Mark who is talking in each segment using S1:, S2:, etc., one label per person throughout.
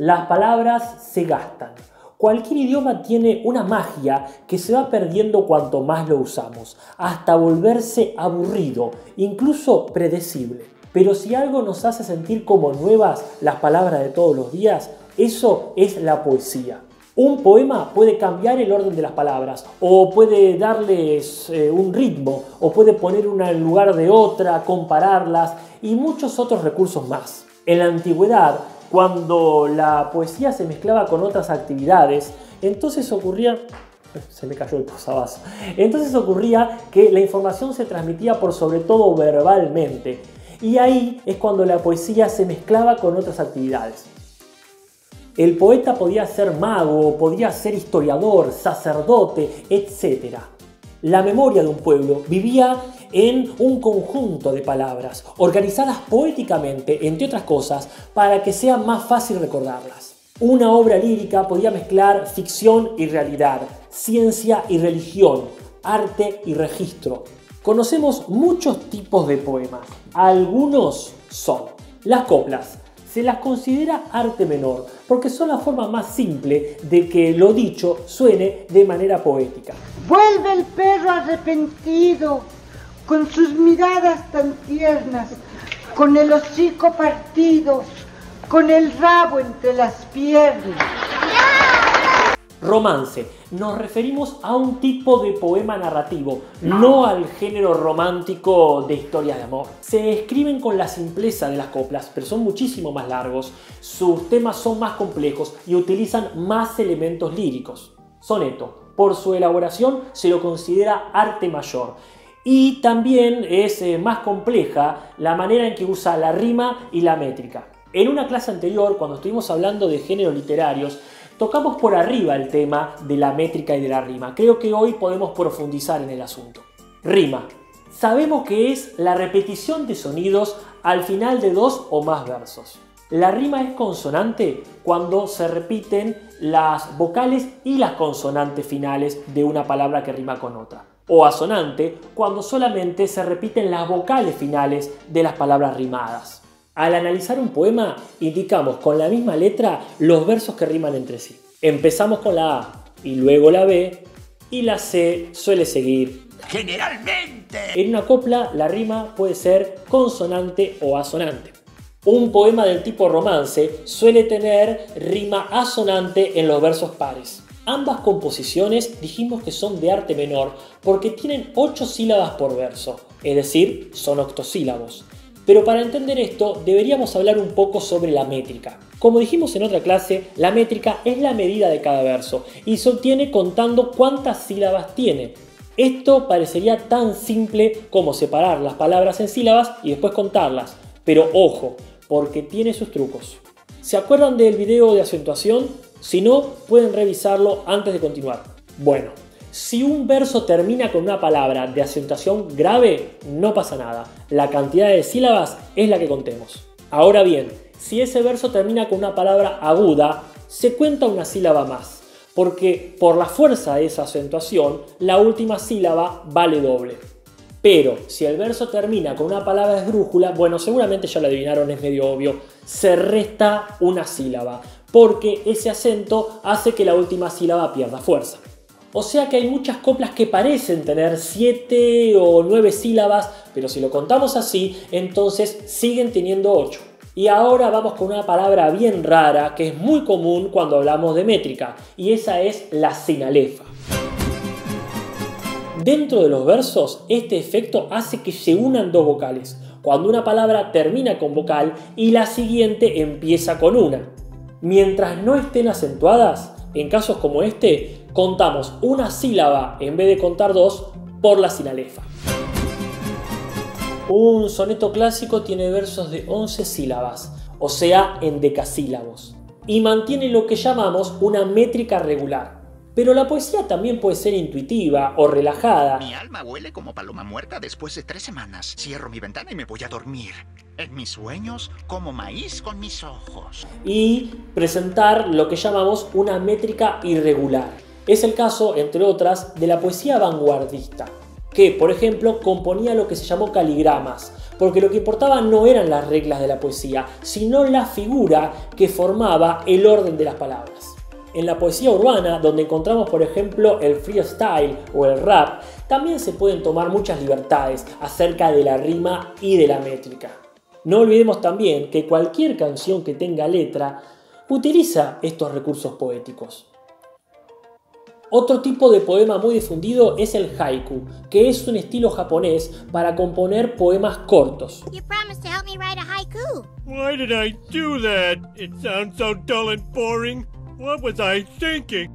S1: Las palabras se gastan. Cualquier idioma tiene una magia que se va perdiendo cuanto más lo usamos, hasta volverse aburrido, incluso predecible. Pero si algo nos hace sentir como nuevas las palabras de todos los días, eso es la poesía. Un poema puede cambiar el orden de las palabras, o puede darles un ritmo, o puede poner una en lugar de otra, compararlas y muchos otros recursos más. En la antigüedad, cuando la poesía se mezclaba con otras actividades, entonces ocurría... Se me cayó el posavasos. Entonces ocurría que la información se transmitía por sobre todo verbalmente. Y ahí es cuando la poesía se mezclaba con otras actividades. El poeta podía ser mago, podía ser historiador, sacerdote, etc. La memoria de un pueblo vivía en un conjunto de palabras, organizadas poéticamente, entre otras cosas, para que sea más fácil recordarlas. Una obra lírica podía mezclar ficción y realidad, ciencia y religión, arte y registro. Conocemos muchos tipos de poemas. Algunos son las coplas. Se las considera arte menor porque son la forma más simple de que lo dicho suene de manera poética.
S2: Vuelve el perro arrepentido, con sus miradas tan tiernas, con el hocico partido, con el rabo entre las piernas.
S1: Romance. Nos referimos a un tipo de poema narrativo, no al género romántico de historias de amor. Se escriben con la simpleza de las coplas, pero son muchísimo más largos, sus temas son más complejos y utilizan más elementos líricos. Soneto. Por su elaboración se lo considera arte mayor. Y también es más compleja la manera en que usa la rima y la métrica. En una clase anterior, cuando estuvimos hablando de géneros literarios, tocamos por arriba el tema de la métrica y de la rima. Creo que hoy podemos profundizar en el asunto. Rima. Sabemos que es la repetición de sonidos al final de dos o más versos. La rima es consonante cuando se repiten las vocales y las consonantes finales de una palabra que rima con otra. O asonante cuando solamente se repiten las vocales finales de las palabras rimadas. Al analizar un poema, indicamos con la misma letra los versos que riman entre sí. Empezamos con la A y luego la B y la C suele seguir.
S3: Generalmente.
S1: En una copla, la rima puede ser consonante o asonante. Un poema del tipo romance suele tener rima asonante en los versos pares. Ambas composiciones dijimos que son de arte menor porque tienen 8 sílabas por verso, es decir, son octosílabos. Pero para entender esto deberíamos hablar un poco sobre la métrica. Como dijimos en otra clase, la métrica es la medida de cada verso y se obtiene contando cuántas sílabas tiene. Esto parecería tan simple como separar las palabras en sílabas y después contarlas, pero ojo, porque tiene sus trucos. ¿Se acuerdan del video de acentuación? Si no, pueden revisarlo antes de continuar. Bueno, si un verso termina con una palabra de acentuación grave, no pasa nada. La cantidad de sílabas es la que contemos. Ahora bien, si ese verso termina con una palabra aguda, se cuenta una sílaba más, porque por la fuerza de esa acentuación, la última sílaba vale doble. Pero si el verso termina con una palabra esdrújula, bueno, seguramente ya lo adivinaron, es medio obvio, se resta una sílaba, porque ese acento hace que la última sílaba pierda fuerza. O sea que hay muchas coplas que parecen tener 7 o 9 sílabas, pero si lo contamos así, entonces siguen teniendo 8. Y ahora vamos con una palabra bien rara que es muy común cuando hablamos de métrica, y esa es la sinalefa. Dentro de los versos, este efecto hace que se unan dos vocales, cuando una palabra termina con vocal y la siguiente empieza con una. Mientras no estén acentuadas, en casos como este, contamos una sílaba en vez de contar dos por la sinalefa. Un soneto clásico tiene versos de 11 sílabas, o sea, en decasílabos, y mantiene lo que llamamos una métrica regular. Pero la poesía también puede ser intuitiva o relajada.
S3: Mi alma huele como paloma muerta después de 3 semanas. Cierro mi ventana y me voy a dormir. En mis sueños, como maíz con mis ojos.
S1: Y presentar lo que llamamos una métrica irregular. Es el caso, entre otras, de la poesía vanguardista, que, por ejemplo, componía lo que se llamó caligramas, porque lo que importaba no eran las reglas de la poesía, sino la figura que formaba el orden de las palabras. En la poesía urbana, donde encontramos por ejemplo el freestyle o el rap, también se pueden tomar muchas libertades acerca de la rima y de la métrica. No olvidemos también que cualquier canción que tenga letra utiliza estos recursos poéticos. Otro tipo de poema muy difundido es el haiku, que es un estilo japonés para componer poemas cortos.
S4: You promised to help me write a haiku.
S5: Why did I do that? It sounds so dull and boring. What was I thinking?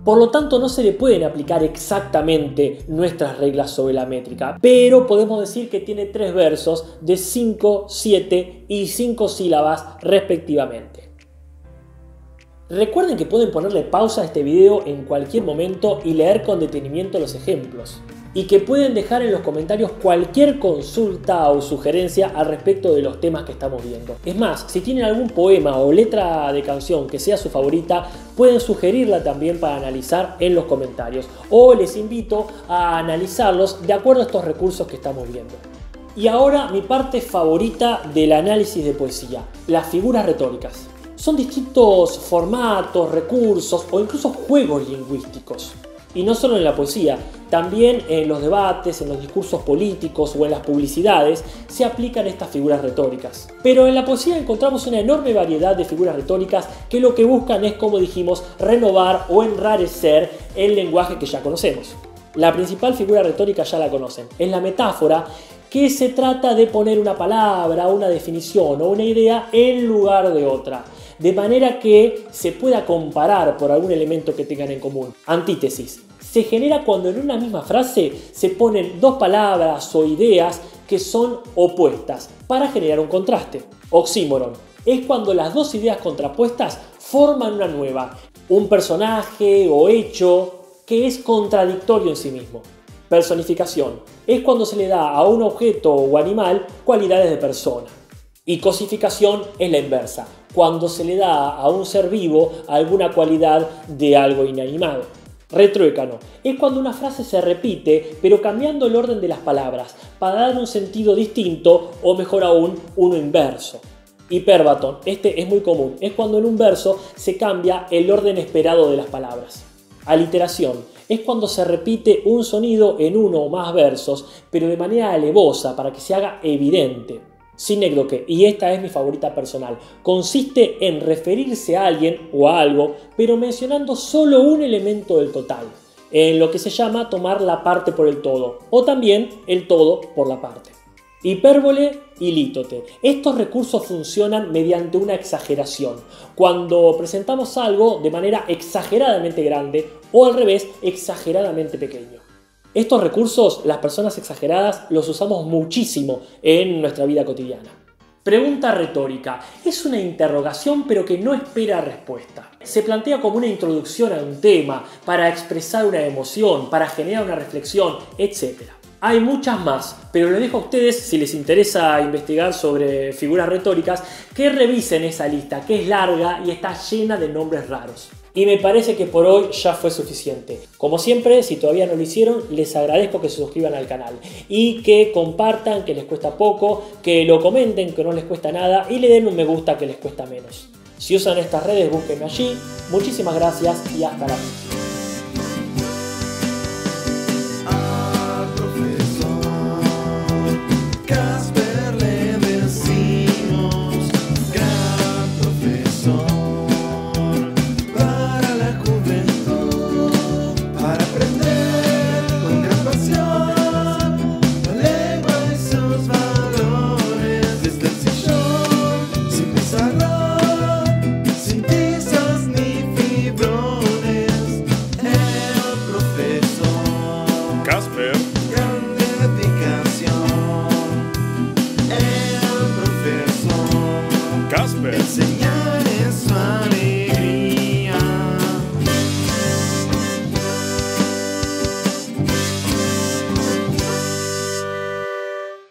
S1: Por lo tanto, no se le pueden aplicar exactamente nuestras reglas sobre la métrica, pero podemos decir que tiene 3 versos de 5, 7 y 5 sílabas respectivamente. Recuerden que pueden ponerle pausa a este video en cualquier momento y leer con detenimiento los ejemplos. Y que pueden dejar en los comentarios cualquier consulta o sugerencia al respecto de los temas que estamos viendo. Es más, si tienen algún poema o letra de canción que sea su favorita, pueden sugerirla también para analizar en los comentarios. O les invito a analizarlos de acuerdo a estos recursos que estamos viendo. Y ahora mi parte favorita del análisis de poesía, las figuras retóricas. Son distintos formatos, recursos o incluso juegos lingüísticos. Y no solo en la poesía, también en los debates, en los discursos políticos o en las publicidades se aplican estas figuras retóricas. Pero en la poesía encontramos una enorme variedad de figuras retóricas que lo que buscan es, como dijimos, renovar o enrarecer el lenguaje que ya conocemos. La principal figura retórica ya la conocen, es la metáfora, que se trata de poner una palabra, una definición o una idea en lugar de otra, de manera que se pueda comparar por algún elemento que tengan en común. Antítesis. Se genera cuando en una misma frase se ponen 2 palabras o ideas que son opuestas para generar un contraste. Oxímoron. Es cuando las 2 ideas contrapuestas forman una nueva, un personaje o hecho que es contradictorio en sí mismo. Personificación. Es cuando se le da a un objeto o animal cualidades de persona. Y cosificación es la inversa, cuando se le da a un ser vivo alguna cualidad de algo inanimado. Retruécano. Es cuando una frase se repite, pero cambiando el orden de las palabras, para dar un sentido distinto o mejor aún, uno inverso. Hipérbaton. Este es muy común. Es cuando en un verso se cambia el orden esperado de las palabras. Aliteración. Es cuando se repite un sonido en uno o más versos, pero de manera alevosa para que se haga evidente. Sinécdoque, y esta es mi favorita personal, consiste en referirse a alguien o a algo, pero mencionando solo un elemento del total, en lo que se llama tomar la parte por el todo, o también el todo por la parte. Hipérbole y lítote. Estos recursos funcionan mediante una exageración, cuando presentamos algo de manera exageradamente grande o al revés, exageradamente pequeño. Estos recursos, las personas exageradas, los usamos muchísimo en nuestra vida cotidiana. Pregunta retórica. Es una interrogación pero que no espera respuesta. Se plantea como una introducción a un tema, para expresar una emoción, para generar una reflexión, etc. Hay muchas más, pero les dejo a ustedes, si les interesa investigar sobre figuras retóricas, que revisen esa lista, que es larga y está llena de nombres raros. Y me parece que por hoy ya fue suficiente. Como siempre, si todavía no lo hicieron, les agradezco que se suscriban al canal y que compartan, que les cuesta poco, que lo comenten, que no les cuesta nada, y le den un me gusta, que les cuesta menos. Si usan estas redes, búsquenme allí. Muchísimas gracias y hasta la próxima.